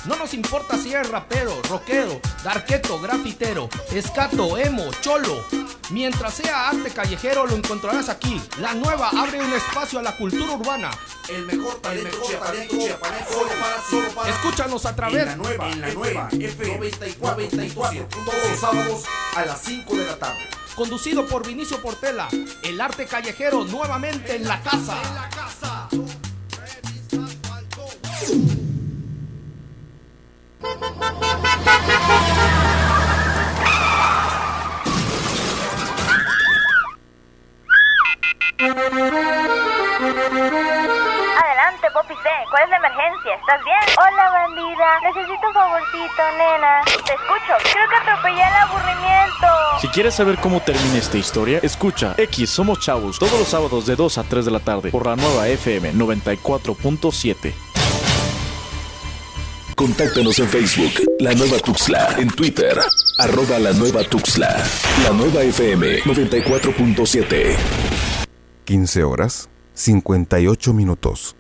No nos importa si eres rapero, rockero, darketo, grafitero, escato, emo, cholo. Mientras sea arte callejero lo encontrarás aquí. La Nueva abre un espacio a la cultura urbana. El mejor talento chiapaneco, solo para. Escúchanos a través en la nueva FM 94.7 todos los sábados a las 5 de la tarde. Conducido por Vinicio Portela. El arte callejero nuevamente en la casa. Adelante, Poppy C. ¿Cuál es la emergencia? ¿Estás bien? Hola, bandida. Necesito un favorcito, nena. Te escucho. Creo que atropellé el aburrimiento. Si quieres saber cómo termina esta historia, escucha X Somos Chavos todos los sábados de 2 a 3 de la tarde por la nueva FM 94.7. Contáctanos en Facebook, La Nueva Tuxtla, en Twitter, @La Nueva Tuxtla, La Nueva FM 94.7. 15 horas, 58 minutos.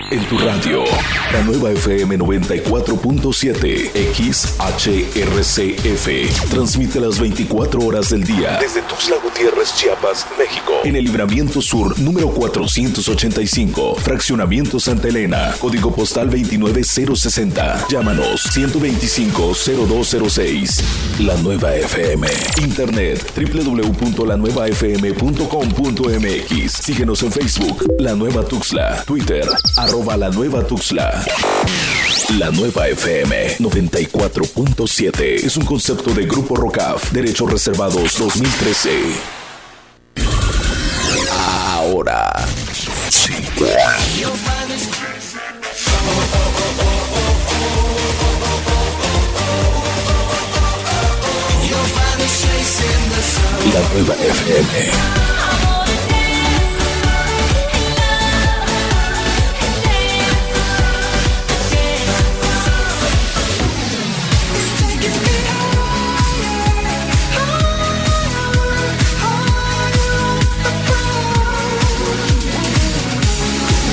En tu radio, La Nueva FM 94.7 XHRCF. Transmite las 24 horas del día desde Tuxtla Gutiérrez, Chiapas, México. En el Libramiento Sur, número 485, Fraccionamiento Santa Elena, código postal 29060. Llámanos 125-0206. La Nueva FM. Internet www.lanuevafm.com.mx. Síguenos en Facebook, La Nueva Tuxtla. Twitter, @La Nueva Tuxtla. La Nueva FM 94.7 es un concepto de Grupo Rocaf, Derechos Reservados 2013. Ahora, 5. La Nueva FM.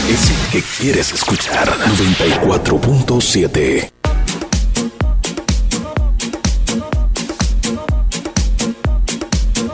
Es el que quieres escuchar. 94.7.